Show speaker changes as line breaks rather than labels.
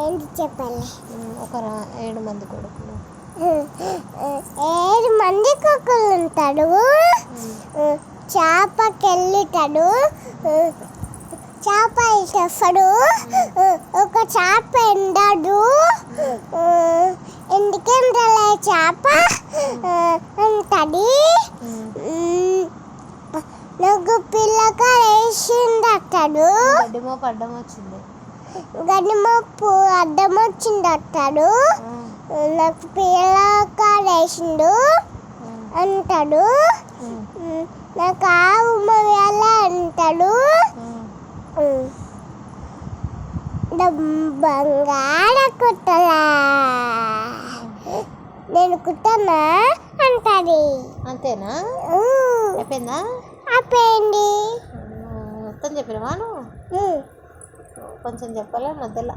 ఏంటి చెప్పాలి?
ఒక 7 మంది కొడుకులు.
7 మంది కొడుకులు ఉంటాడు. చేపకెళ్ళిటాడు. చేప ఇస్తాడు. ఒక చేప ఎండాడు. ఎందుకంటే చేప అంటది. నాకు పిల్లగా వేసిందట్టాడు.
గడ్డిమో పడ్డం వచ్చింది.
గడ్డిమప్పు అడ్డం వచ్చింది అంటాడు. నాకు పిల్లగా వేసిండు అంటాడు. నాకు ఆవు మొయ్యాల అంటాడు. బంగాళ కుట్టలా నేను కుట్టనా అంటది.
అంతేనా? అయిపోయిందా?
అయిపోయింది.
మొత్తం చెప్పినవా నువ్వు? కొంచెం చెప్పాలా మధ్యలో?